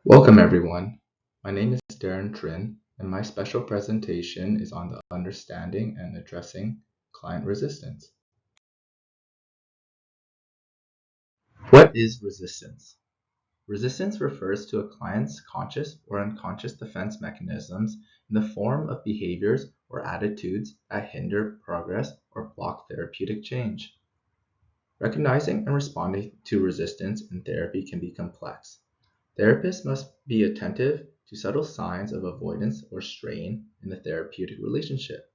Welcome everyone. My name is Darren Trin, and my special presentation is on the understanding and addressing client resistance. What is resistance? Resistance refers to a client's conscious or unconscious defense mechanisms in the form of behaviors or attitudes that hinder progress or block therapeutic change. Recognizing and responding to resistance in therapy can be complex. Therapists must be attentive to subtle signs of avoidance or strain in the therapeutic relationship.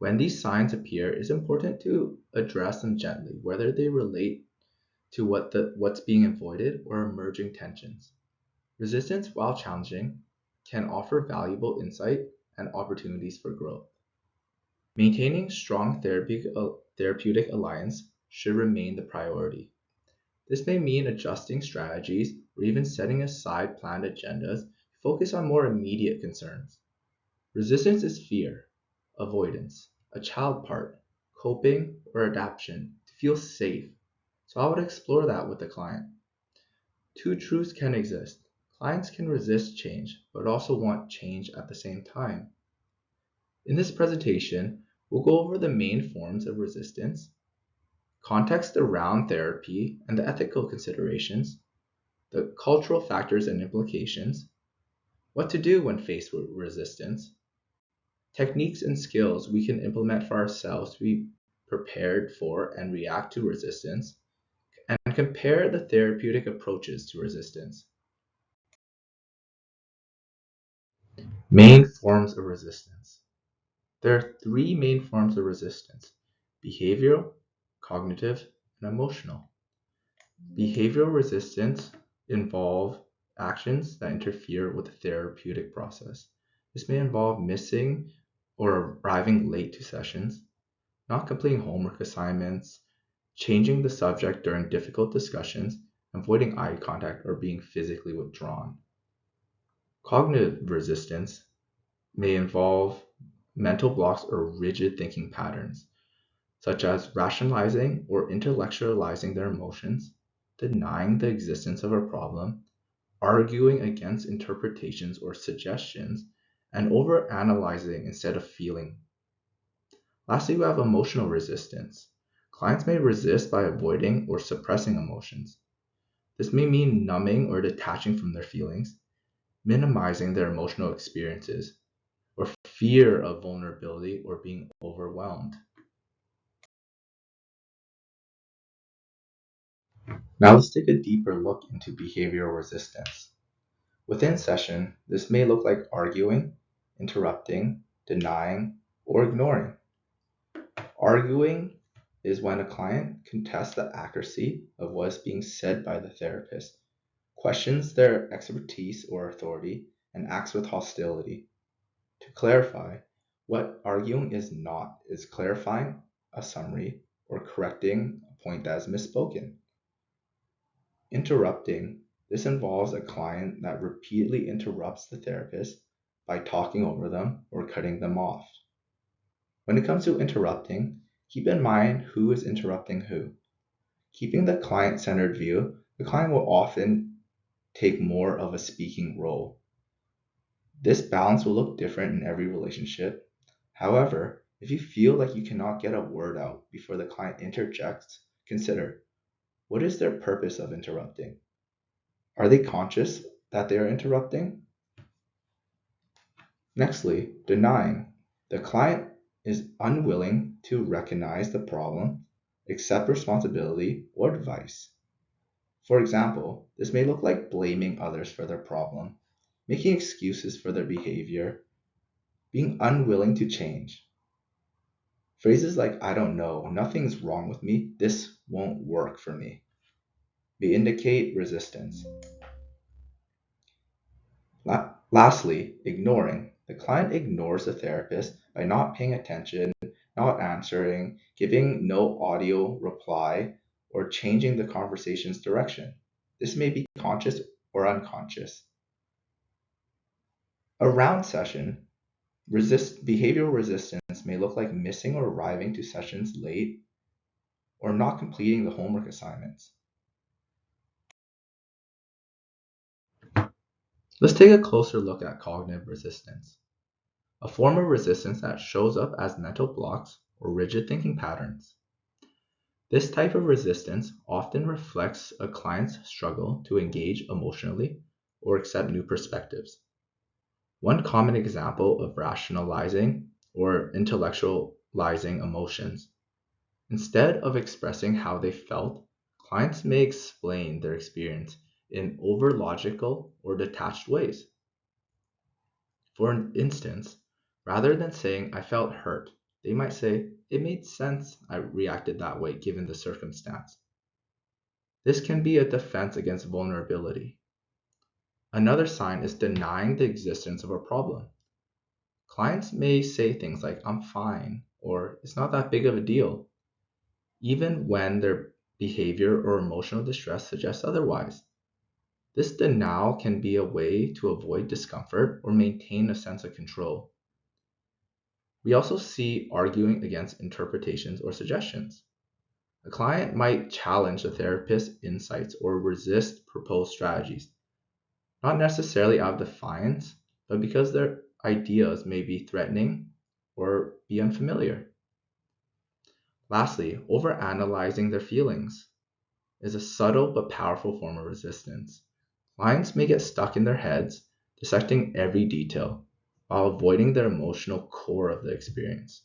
When these signs appear, it's important to address them gently, whether they relate to what's being avoided or emerging tensions. Resistance, while challenging, can offer valuable insight and opportunities for growth. Maintaining strong therapeutic alliance should remain the priority. This may mean adjusting strategies or even setting aside planned agendas to focus on more immediate concerns. Resistance is fear, avoidance, a child part, coping, or adaptation to feel safe. So I would explore that with the client. Two truths can exist. Clients can resist change, but also want change at the same time. In this presentation, we'll go over the main forms of resistance, context around therapy and the ethical considerations, the cultural factors and implications, what to do when faced with resistance, techniques and skills we can implement for ourselves to be prepared for and react to resistance, and compare the therapeutic approaches to resistance. Main forms of resistance. There are three main forms of resistance: behavioral, cognitive, and emotional. Behavioral resistance involve actions that interfere with the therapeutic process. This may involve missing or arriving late to sessions, not completing homework assignments, changing the subject during difficult discussions, avoiding eye contact, or being physically withdrawn. Cognitive resistance may involve mental blocks or rigid thinking patterns, such as rationalizing or intellectualizing their emotions, denying the existence of a problem, arguing against interpretations or suggestions, and overanalyzing instead of feeling. Lastly, we have emotional resistance. Clients may resist by avoiding or suppressing emotions. This may mean numbing or detaching from their feelings, minimizing their emotional experiences, or fear of vulnerability or being overwhelmed. Now let's take a deeper look into behavioral resistance. Within session, this may look like arguing, interrupting, denying, or ignoring. Arguing is when a client contests the accuracy of what is being said by the therapist, questions their expertise or authority, and acts with hostility. To clarify, what arguing is not is clarifying a summary or correcting a point that is misspoken. Interrupting, this involves a client that repeatedly interrupts the therapist by talking over them or cutting them off. When it comes to interrupting, keep in mind who is interrupting who. Keeping the client-centered view, the client will often take more of a speaking role. This balance will look different in every relationship. However, if you feel like you cannot get a word out before the client interjects, consider, what is their purpose of interrupting? Are they conscious that they are interrupting? Nextly, denying. The client is unwilling to recognize the problem, accept responsibility, or advice. For example, this may look like blaming others for their problem, making excuses for their behavior, being unwilling to change. Phrases like, I don't know, nothing's wrong with me, this won't work for me, may indicate resistance. Lastly, ignoring. The client ignores the therapist by not paying attention, not answering, giving no audio reply, or changing the conversation's direction. This may be conscious or unconscious. Around session, behavioral resistance may look like missing or arriving to sessions late or not completing the homework assignments. Let's take a closer look at cognitive resistance, a form of resistance that shows up as mental blocks or rigid thinking patterns. This type of resistance often reflects a client's struggle to engage emotionally or accept new perspectives. One common example of rationalizing or intellectualizing emotions. Instead of expressing how they felt, clients may explain their experience in over logical or detached ways. For instance, rather than saying, I felt hurt, they might say, it made sense I reacted that way given the circumstance. This can be a defense against vulnerability. Another sign is denying the existence of a problem. Clients may say things like, I'm fine, or it's not that big of a deal, even when their behavior or emotional distress suggests otherwise. This denial can be a way to avoid discomfort or maintain a sense of control. We also see arguing against interpretations or suggestions. A client might challenge the therapist's insights or resist proposed strategies, not necessarily out of defiance, but because their ideas may be threatening or be unfamiliar. Lastly, overanalyzing their feelings is a subtle but powerful form of resistance. Clients may get stuck in their heads, dissecting every detail, while avoiding the emotional core of the experience.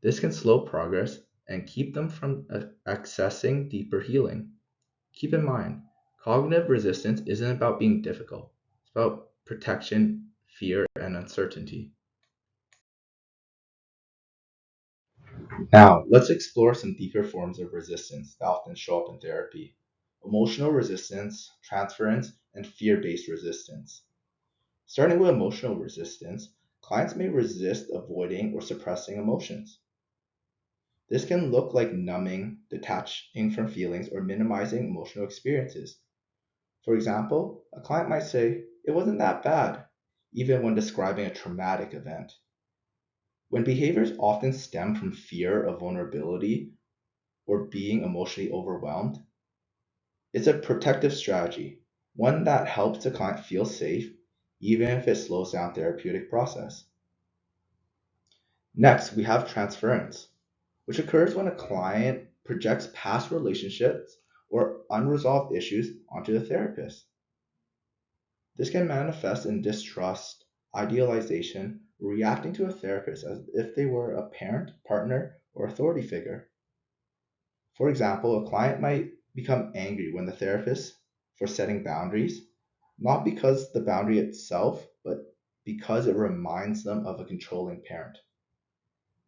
This can slow progress and keep them from accessing deeper healing. Keep in mind, cognitive resistance isn't about being difficult, it's about protection, fear, and uncertainty. Now, let's explore some deeper forms of resistance that often show up in therapy: emotional resistance, transference, and fear based resistance. Starting with emotional resistance, clients may resist avoiding or suppressing emotions. This can look like numbing, detaching from feelings, or minimizing emotional experiences. For example, a client might say, it wasn't that bad, even when describing a traumatic event. When behaviors often stem from fear of vulnerability or being emotionally overwhelmed, it's a protective strategy, one that helps the client feel safe, even if it slows down therapeutic process. Next, we have transference, which occurs when a client projects past relationships or unresolved issues onto the therapist. This can manifest in distrust, idealization, or reacting to a therapist as if they were a parent, partner, or authority figure. For example, a client might become angry when the therapist for setting boundaries, not because the boundary itself, but because it reminds them of a controlling parent.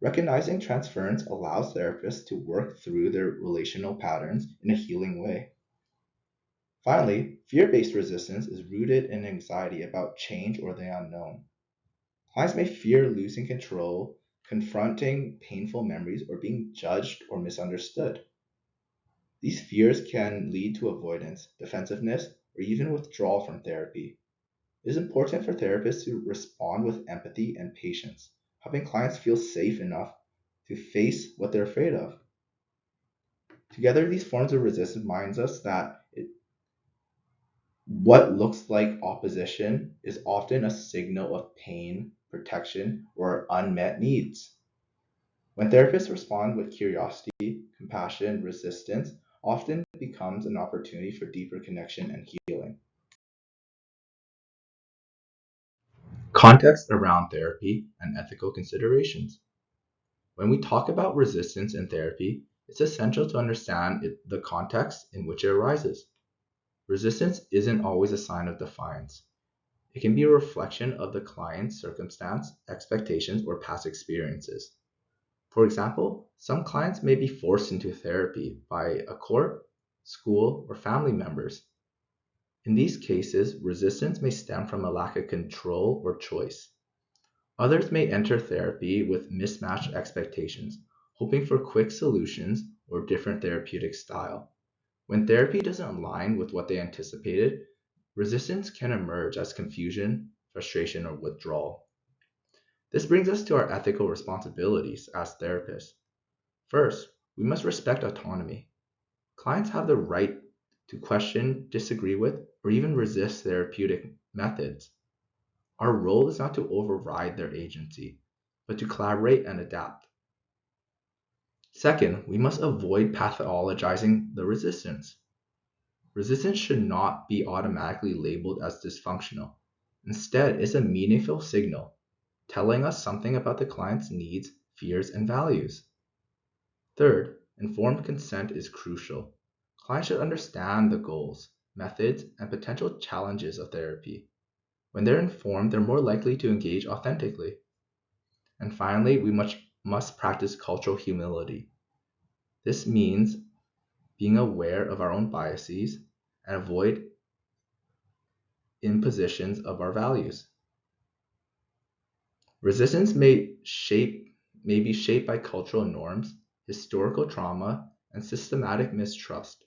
Recognizing transference allows therapists to work through their relational patterns in a healing way. Finally, fear based resistance is rooted in anxiety about change or the unknown. Clients may fear losing control, confronting painful memories, or being judged or misunderstood. These fears can lead to avoidance, defensiveness, or even withdrawal from therapy. It is important for therapists to respond with empathy and patience, helping clients feel safe enough to face what they're afraid of. Together, these forms of resistance reminds us that what looks like opposition is often a signal of pain, protection, or unmet needs. When therapists respond with curiosity, compassion, resistance often becomes an opportunity for deeper connection and healing. Context around therapy and ethical considerations. When we talk about resistance in therapy, it's essential to understand the context in which it arises. Resistance isn't always a sign of defiance. It can be a reflection of the client's circumstance, expectations, or past experiences. For example, some clients may be forced into therapy by a court, school, or family members. In these cases, resistance may stem from a lack of control or choice. Others may enter therapy with mismatched expectations, hoping for quick solutions or different therapeutic style. When therapy doesn't align with what they anticipated, resistance can emerge as confusion, frustration, or withdrawal. This brings us to our ethical responsibilities as therapists. First, we must respect autonomy. Clients have the right to question, disagree with, or even resist therapeutic methods. Our role is not to override their agency, but to collaborate and adapt. Second, we must avoid pathologizing the resistance. Resistance should not be automatically labeled as dysfunctional. Instead, it's a meaningful signal telling us something about the client's needs, fears, and values. Third, informed consent is crucial. Clients should understand the goals, methods, and potential challenges of therapy. When they're informed, they're more likely to engage authentically. And finally, we must practice cultural humility. This means being aware of our own biases and avoid impositions of our values. Resistance may be shaped by cultural norms, historical trauma, and systematic mistrust.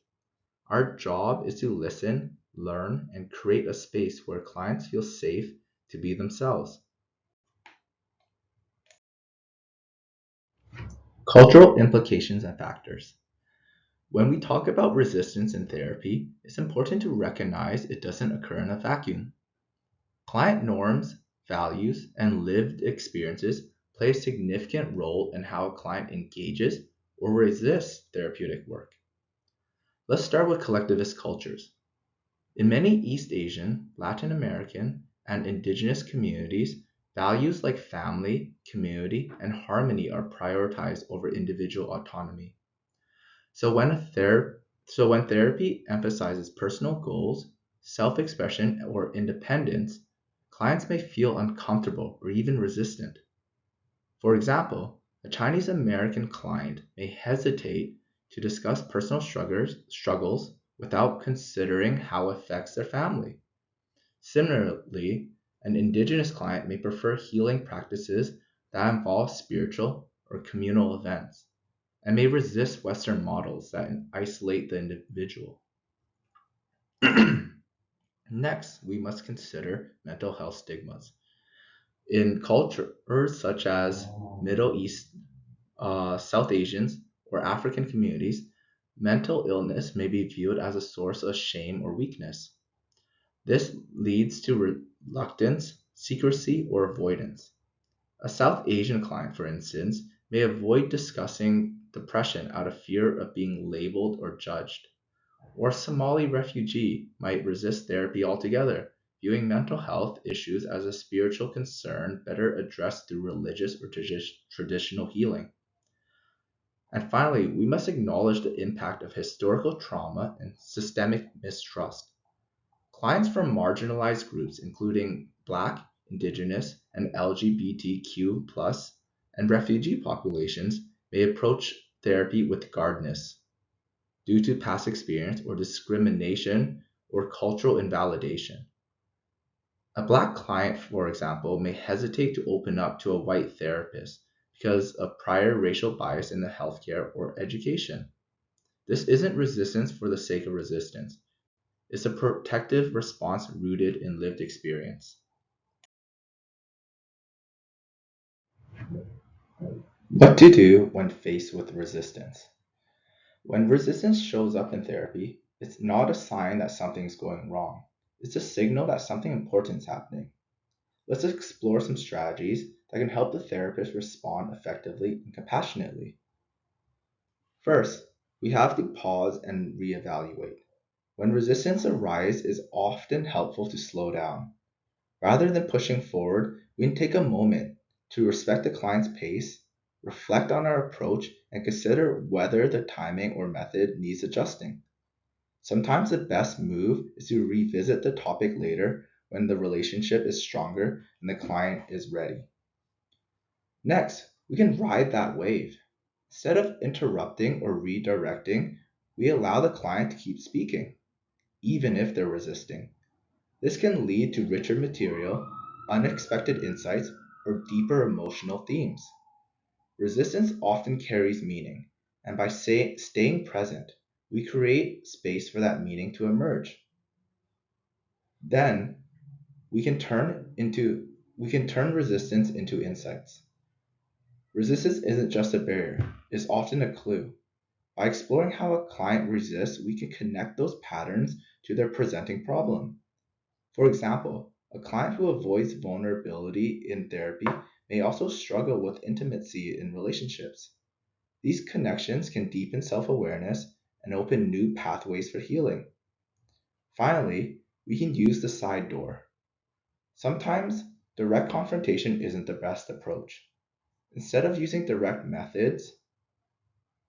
Our job is to listen, learn, and create a space where clients feel safe to be themselves. Cultural implications and factors. When we talk about resistance in therapy, it's important to recognize it doesn't occur in a vacuum. Client norms, values, and lived experiences play a significant role in how a client engages or resists therapeutic work. Let's start with collectivist cultures. In many East Asian, Latin American, and indigenous communities, values like family, community, and harmony are prioritized over individual autonomy. So when therapy emphasizes personal goals, self-expression, or independence, clients may feel uncomfortable or even resistant. For example, a Chinese American client may hesitate to discuss personal struggles without considering how it affects their family. Similarly, an indigenous client may prefer healing practices that involve spiritual or communal events and may resist Western models that isolate the individual. Next, we must consider mental health stigmas. In cultures such as Middle East, South Asians, or African communities, mental illness may be viewed as a source of shame or weakness. This leads to reluctance, secrecy, or avoidance. A South Asian client, for instance, may avoid discussing depression out of fear of being labeled or judged. Or a Somali refugee might resist therapy altogether, viewing mental health issues as a spiritual concern better addressed through religious or traditional healing. And finally, we must acknowledge the impact of historical trauma and systemic mistrust. Clients from marginalized groups, including Black, Indigenous, and LGBTQ, and refugee populations, may approach therapy with guardedness due to past experience or discrimination or cultural invalidation. A Black client, for example, may hesitate to open up to a white therapist because of prior racial bias in the healthcare or education. This isn't resistance for the sake of resistance. It's a protective response rooted in lived experience. What to do when faced with resistance? When resistance shows up in therapy, it's not a sign that something's going wrong. It's a signal that something important is happening. Let's explore some strategies that can help the therapist respond effectively and compassionately. First, we have to pause and reevaluate. When resistance arises, it's often helpful to slow down. Rather than pushing forward, we can take a moment to respect the client's pace, reflect on our approach, and consider whether the timing or method needs adjusting. Sometimes the best move is to revisit the topic later when the relationship is stronger and the client is ready. Next, we can ride that wave. Instead of interrupting or redirecting, we allow the client to keep speaking, even if they're resisting. This can lead to richer material, unexpected insights, or deeper emotional themes. Resistance often carries meaning, and by staying present, we create space for that meaning to emerge. Then we can turn resistance into insights. Resistance isn't just a barrier, it's often a clue. By exploring how a client resists, we can connect those patterns to their presenting problem. For example, a client who avoids vulnerability in therapy may also struggle with intimacy in relationships. These connections can deepen self awareness and open new pathways for healing. Finally, we can use the side door. Sometimes direct confrontation isn't the best approach. Instead of using direct methods,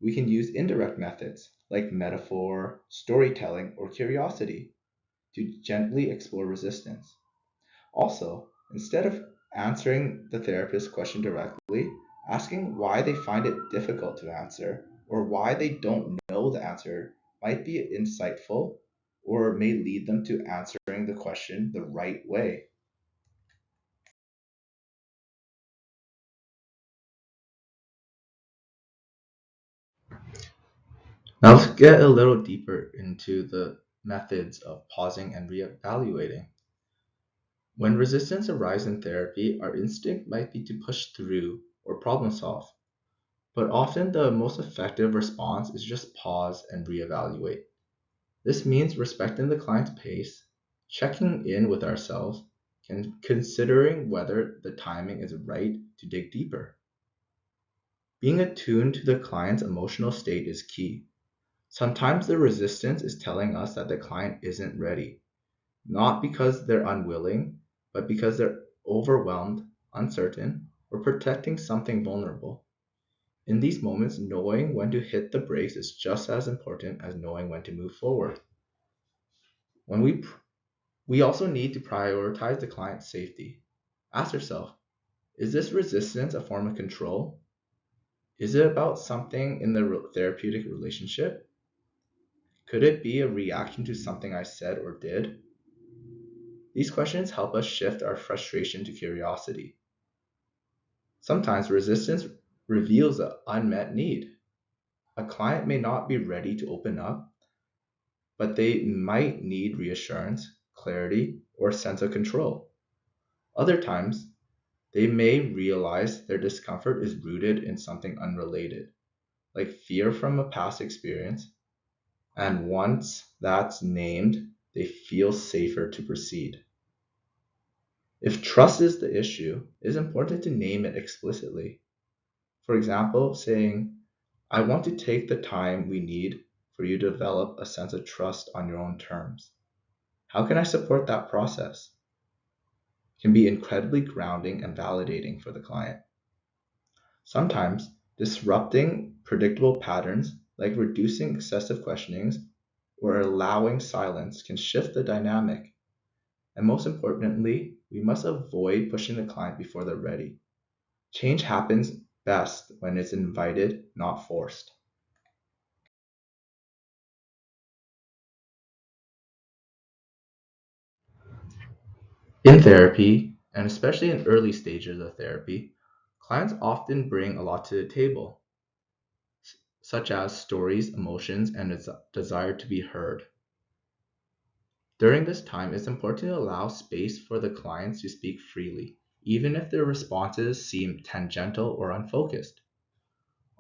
we can use indirect methods like metaphor, storytelling, or curiosity to gently explore resistance. Also, instead of answering the therapist's question directly, asking why they find it difficult to answer or why they don't know the answer might be insightful or may lead them to answering the question the right way. Now let's get a little deeper into the methods of pausing and reevaluating. When resistance arises in therapy, our instinct might be to push through or problem solve. But often the most effective response is just pause and reevaluate. This means respecting the client's pace, checking in with ourselves, and considering whether the timing is right to dig deeper. Being attuned to the client's emotional state is key. Sometimes the resistance is telling us that the client isn't ready, not because they're unwilling, but because they're overwhelmed, uncertain, or protecting something vulnerable. In these moments, knowing when to hit the brakes is just as important as knowing when to move forward. When we also need to prioritize the client's safety. Ask yourself, is this resistance a form of control? Is it about something in the therapeutic relationship? Could it be a reaction to something I said or did? These questions help us shift our frustration to curiosity. Sometimes resistance reveals an unmet need. A client may not be ready to open up, but they might need reassurance, clarity, or a sense of control. Other times, they may realize their discomfort is rooted in something unrelated, like fear from a past experience, and once that's named, they feel safer to proceed. If trust is the issue, it is important to name it explicitly. For example, saying, I want to take the time we need for you to develop a sense of trust on your own terms. How can I support that process? Can be incredibly grounding and validating for the client. Sometimes, disrupting predictable patterns, like reducing excessive questionings or allowing silence, can shift the dynamic. And most importantly, we must avoid pushing the client before they're ready. Change happens best when it's invited, not forced. In therapy, and especially in early stages of therapy, clients often bring a lot to the table, such as stories, emotions, and a desire to be heard. During this time, it's important to allow space for the clients to speak freely, even if their responses seem tangential or unfocused.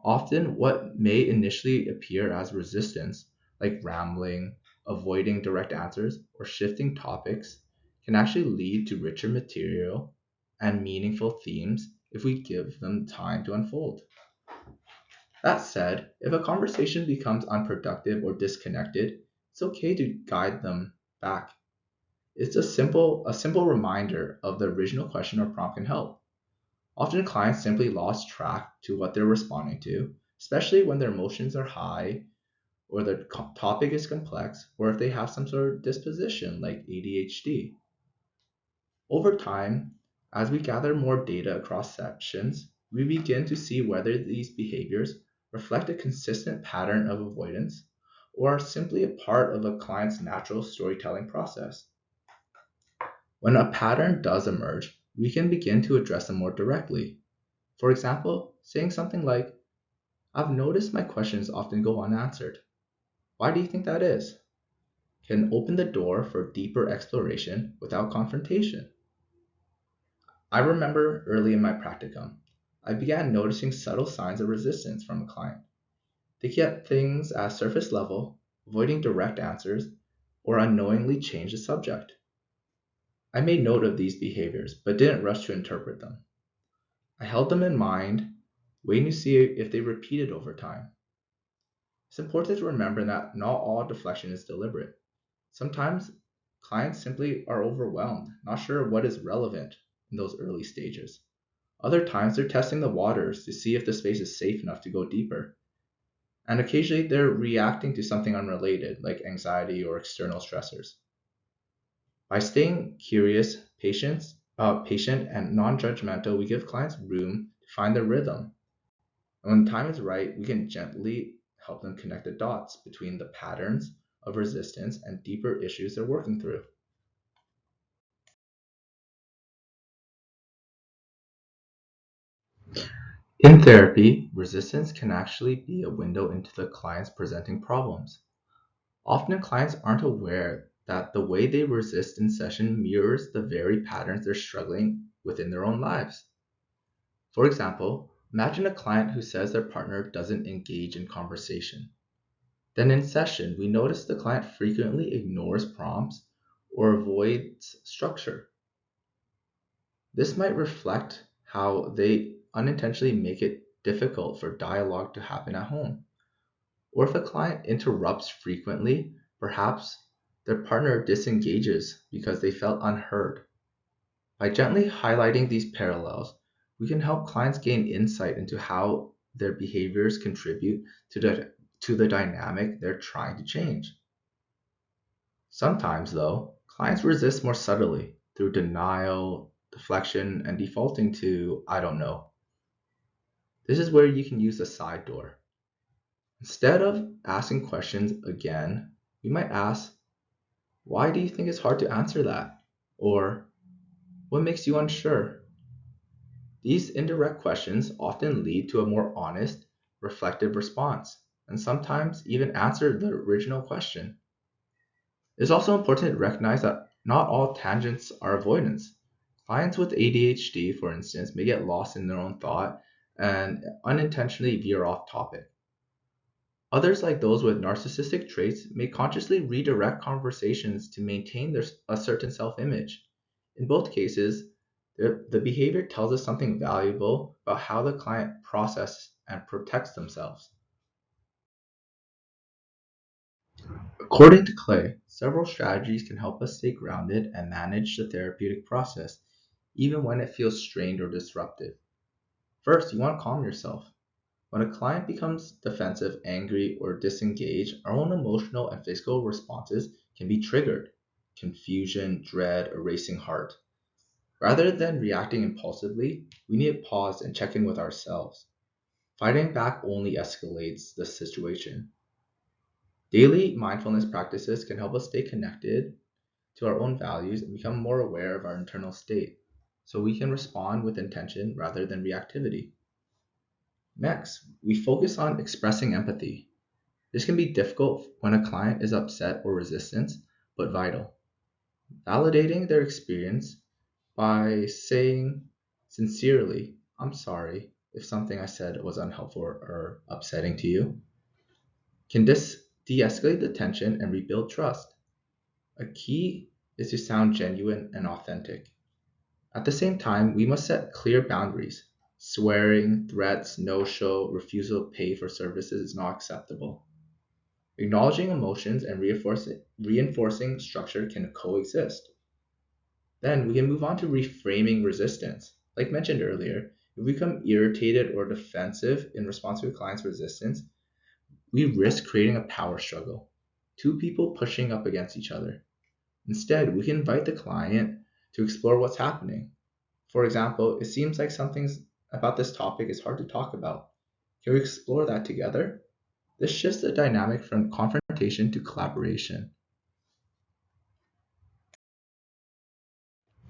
Often, what may initially appear as resistance, like rambling, avoiding direct answers, or shifting topics, can actually lead to richer material and meaningful themes if we give them time to unfold. That said, if a conversation becomes unproductive or disconnected, it's okay to guide them back. It's a simple reminder of the original question or prompt can help. Often clients simply lost track to what they're responding to, especially when their emotions are high or the topic is complex or if they have some sort of disposition like ADHD. Over time, as we gather more data across sessions, we begin to see whether these behaviors reflect a consistent pattern of avoidance or are simply a part of a client's natural storytelling process. When a pattern does emerge, we can begin to address them more directly. For example, saying something like, I've noticed my questions often go unanswered. Why do you think that is? Can open the door for deeper exploration without confrontation. I remember early in my practicum, I began noticing subtle signs of resistance from a client. They kept things at surface level, avoiding direct answers, or unknowingly changed the subject. I made note of these behaviors, but didn't rush to interpret them. I held them in mind, waiting to see if they repeated over time. It's important to remember that not all deflection is deliberate. Sometimes clients simply are overwhelmed, not sure what is relevant in those early stages. Other times they're testing the waters to see if the space is safe enough to go deeper. And occasionally they're reacting to something unrelated, like anxiety or external stressors. By staying curious, patient, and non-judgmental, we give clients room to find their rhythm. And when the time is right, we can gently help them connect the dots between the patterns of resistance and deeper issues they're working through. In therapy, resistance can actually be a window into the client's presenting problems. Often clients aren't aware that the way they resist in session mirrors the very patterns they're struggling with in their own lives. For example, imagine a client who says their partner doesn't engage in conversation. Then in session, we notice the client frequently ignores prompts or avoids structure. This might reflect how they unintentionally make it difficult for dialogue to happen at home. Or if a client interrupts frequently, perhaps their partner disengages because they felt unheard. By gently highlighting these parallels, we can help clients gain insight into how their behaviors contribute to the dynamic they're trying to change. Sometimes, though, clients resist more subtly through denial, deflection, and defaulting to "I don't know." This is where you can use the side door. Instead of asking questions again, we might ask, "Why do you think it's hard to answer that?" Or, "What makes you unsure?" These indirect questions often lead to a more honest, reflective response, and sometimes even answer the original question. It's also important to recognize that not all tangents are avoidance. Clients with ADHD, for instance, may get lost in their own thought and unintentionally veer off topic. Others, like those with narcissistic traits, may consciously redirect conversations to maintain a certain self image. In both cases, the behavior tells us something valuable about how the client processes and protects themselves. According to Clay, several strategies can help us stay grounded and manage the therapeutic process, even when it feels strained or disruptive. First, you want to calm yourself. When a client becomes defensive, angry, or disengaged, our own emotional and physical responses can be triggered: confusion, dread, a racing heart. Rather than reacting impulsively, we need to pause and check in with ourselves. Fighting back only escalates the situation. Daily mindfulness practices can help us stay connected to our own values and become more aware of our internal state, so we can respond with intention rather than reactivity. Next, we focus on expressing empathy. This can be difficult when a client is upset or resistant, but vital. Validating their experience by saying sincerely, "I'm sorry if something I said was unhelpful or upsetting to you," can de escalate the tension and rebuild trust. A key is to sound genuine and authentic. At the same time, we must set clear boundaries. Swearing, threats, no show, refusal to pay for services is not acceptable. Acknowledging emotions and reinforcing structure can coexist. Then we can move on to reframing resistance. Like mentioned earlier, if we become irritated or defensive in response to a client's resistance, we risk creating a power struggle, two people pushing up against each other. Instead, we can invite the client to explore what's happening. For example, it seems like something about this topic is hard to talk about. Can we explore that together? This shifts the dynamic from confrontation to collaboration.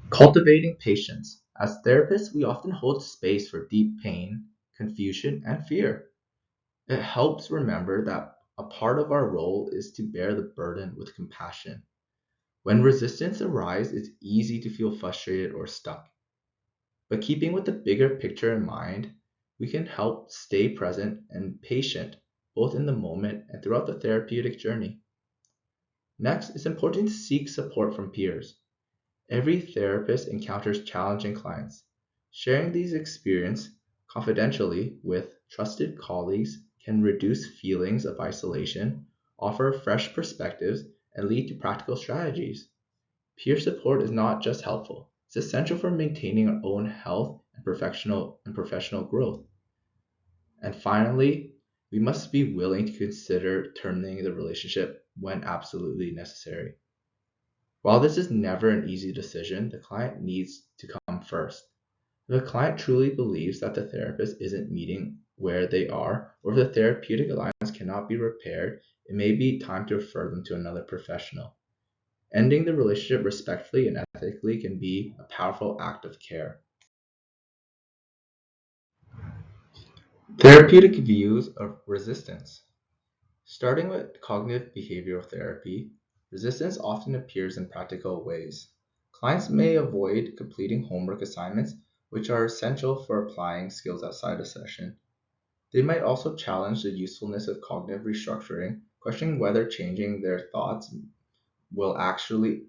Cultivating patience. As therapists, we often hold space for deep pain, confusion, and fear. It helps remember that a part of our role is to bear the burden with compassion. When resistance arises, it's easy to feel frustrated or stuck. But keeping with the bigger picture in mind, we can help stay present and patient both in the moment and throughout the therapeutic journey. Next, it's important to seek support from peers. Every therapist encounters challenging clients. Sharing these experiences confidentially with trusted colleagues can reduce feelings of isolation, offer fresh perspectives, and lead to practical strategies. Peer support is not just helpful, it's essential for maintaining our own health and professional growth. And finally, we must be willing to consider terminating the relationship when absolutely necessary. While this is never an easy decision, the client needs to come first. If a client truly believes that the therapist isn't meeting where they are, or if the therapeutic alliance cannot be repaired, it may be time to refer them to another professional. Ending the relationship respectfully and ethically can be a powerful act of care. Therapeutic views of resistance. Starting with cognitive behavioral therapy, resistance often appears in practical ways. Clients may avoid completing homework assignments, which are essential for applying skills outside a session. They might also challenge the usefulness of cognitive restructuring, questioning whether changing their thoughts will actually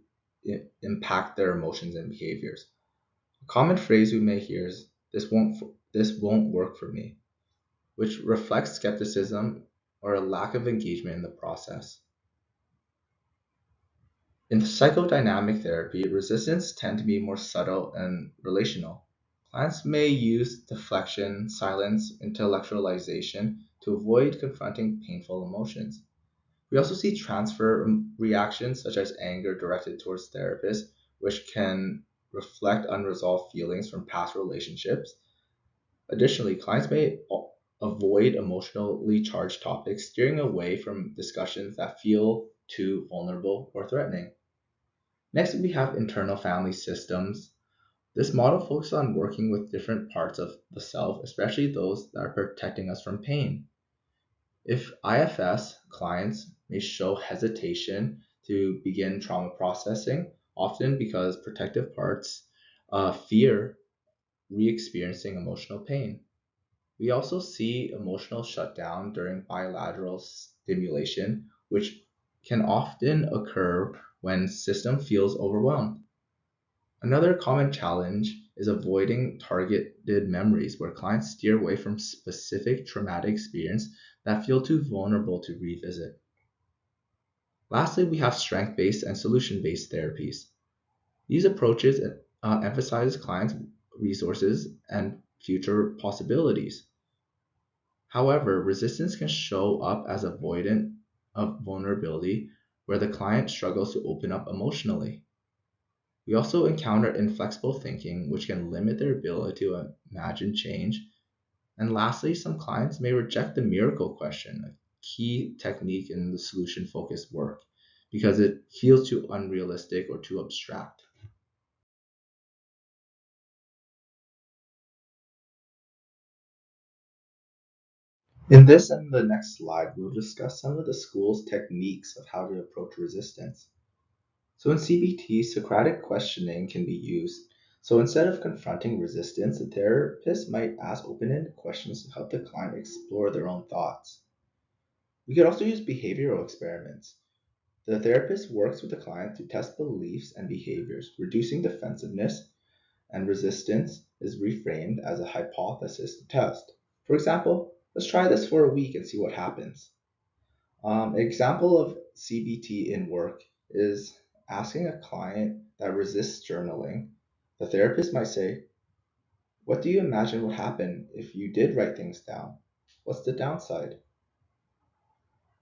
impact their emotions and behaviors. A common phrase we may hear is this won't work for me, which reflects skepticism or a lack of engagement in the process. In psychodynamic therapy, resistance tend to be more subtle and relational. Clients may use deflection, silence, intellectualization to avoid confronting painful emotions. We also see transfer reactions such as anger directed towards therapists, which can reflect unresolved feelings from past relationships. Additionally, clients may avoid emotionally charged topics, steering away from discussions that feel too vulnerable or threatening. Next, we have internal family systems. This model focuses on working with different parts of the self, especially those that are protecting us from pain. If IFS clients may show hesitation to begin trauma processing, often because protective parts fear re experiencing emotional pain. We also see emotional shutdown during bilateral stimulation, which can often occur when system feels overwhelmed. Another common challenge is avoiding targeted memories where clients steer away from specific traumatic experience that feel too vulnerable to revisit. Lastly, we have strength-based and solution-based therapies. These approaches emphasize clients' resources and future possibilities. However, resistance can show up as avoidance of vulnerability where the client struggles to open up emotionally. We also encounter inflexible thinking, which can limit their ability to imagine change. And lastly, some clients may reject the miracle question, a key technique in the solution focused work, because it feels too unrealistic or too abstract. In this and the next slide, we'll discuss some of the school's techniques of how to approach resistance. So in CBT, Socratic questioning can be used. So instead of confronting resistance, the therapist might ask open-ended questions to help the client explore their own thoughts. We could also use behavioral experiments. The therapist works with the client to test beliefs and behaviors, reducing defensiveness, and resistance is reframed as a hypothesis to test. For example, let's try this for a week and see what happens. An example of CBT in work is asking a client that resists journaling. The therapist might say, what do you imagine would happen if you did write things down? What's the downside?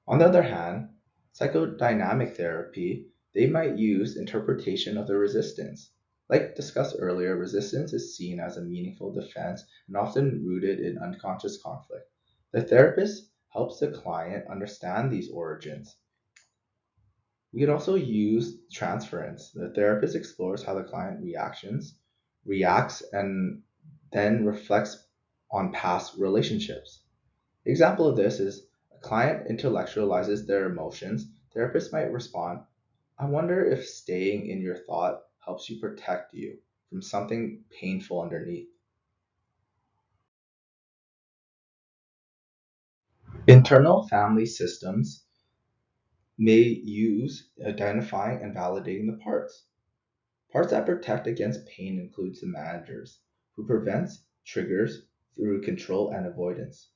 On the other hand, psychodynamic therapy, they might use interpretation of the resistance. Like discussed earlier, resistance is seen as a meaningful defense and often rooted in unconscious conflict. The therapist helps the client understand these origins. We could also use transference. The therapist explores how the client reacts, and then reflects on past relationships. Example of this is a client intellectualizes their emotions. Therapist might respond, I wonder if staying in your thought helps you protect you from something painful underneath. Internal family systems may use identifying and validating the parts. Parts that protect against pain includes the managers, who prevents triggers through control and avoidance,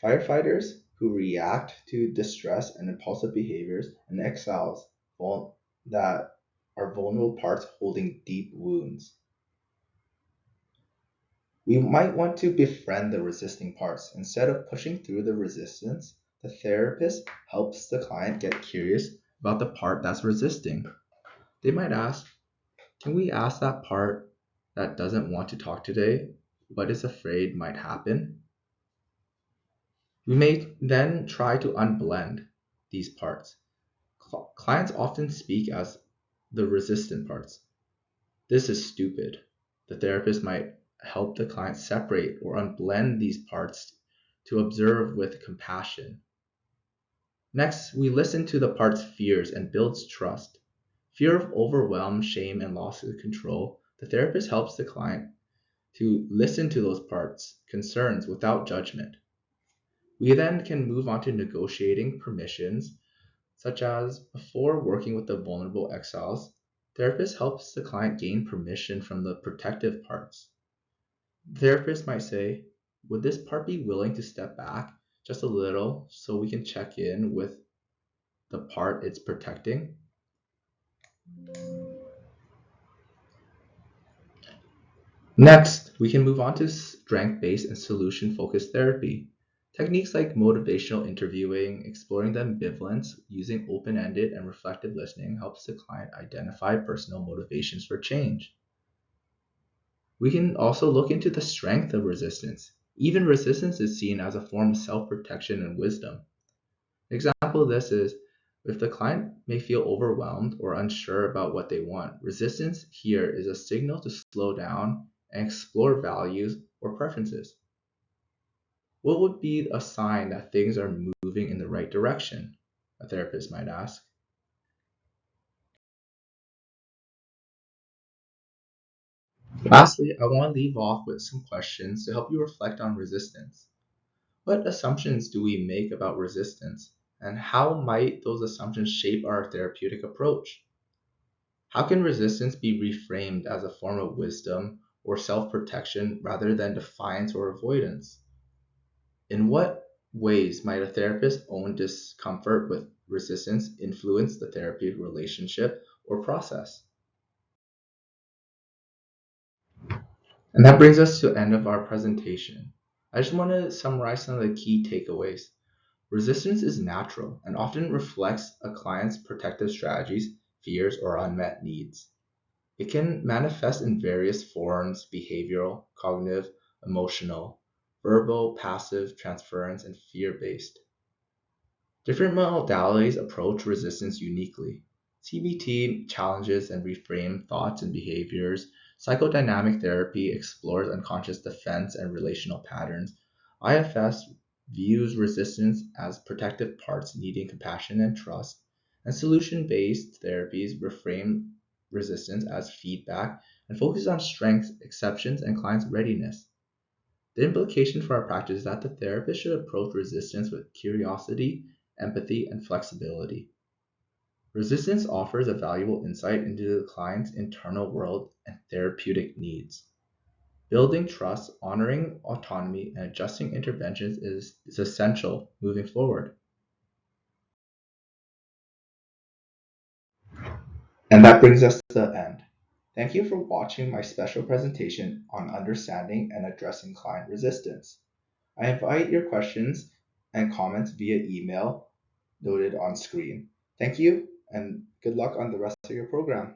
firefighters, who react to distress and impulsive behaviors, and exiles that are vulnerable parts holding deep wounds. We might want to befriend the resisting parts. Instead of pushing through the resistance, the therapist helps the client get curious about the part that's resisting. They might ask, can we ask that part that doesn't want to talk today what is afraid might happen? We may then try to unblend these parts. Clients often speak as the resistant parts. This is stupid. The therapist might help the client separate or unblend these parts to observe with compassion. Next, we listen to the part's fears and builds trust. Fear of overwhelm, shame, and loss of control. The therapist helps the client to listen to those parts' concerns without judgment. We then can move on to negotiating permissions, such as before working with the vulnerable exiles, therapist helps the client gain permission from the protective parts. The therapist might say, would this part be willing to step back just a little so we can check in with the part it's protecting? Next, we can move on to strength-based and solution-focused therapy. Techniques like motivational interviewing, exploring the ambivalence, using open-ended and reflective listening helps the client identify personal motivations for change. We can also look into the strength of resistance. Even resistance is seen as a form of self-protection and wisdom. An example of this is if the client may feel overwhelmed or unsure about what they want, resistance here is a signal to slow down and explore values or preferences. What would be a sign that things are moving in the right direction? A therapist might ask. Lastly, I want to leave off with some questions to help you reflect on resistance. What assumptions do we make about resistance, and how might those assumptions shape our therapeutic approach? How can resistance be reframed as a form of wisdom or self protection rather than defiance or avoidance? In what ways might a therapist's own discomfort with resistance influence the therapeutic relationship or process? And that brings us to the end of our presentation. I just want to summarize some of the key takeaways. Resistance is natural and often reflects a client's protective strategies, fears, or unmet needs. It can manifest in various forms: behavioral, cognitive, emotional, verbal, passive, transference, and fear based. Different modalities approach resistance uniquely. CBT challenges and reframe thoughts and behaviors. Psychodynamic therapy explores unconscious defense and relational patterns. IFS views resistance as protective parts needing compassion and trust. And solution based therapies reframe resistance as feedback and focus on strengths, exceptions, and client's readiness. The implication for our practice is that the therapist should approach resistance with curiosity, empathy, and flexibility. Resistance offers a valuable insight into the client's internal world and therapeutic needs. Building trust, honoring autonomy, and adjusting interventions is essential moving forward. And that brings us to the end. Thank you for watching my special presentation on understanding and addressing client resistance. I invite your questions and comments via email noted on screen. Thank you and good luck on the rest of your program.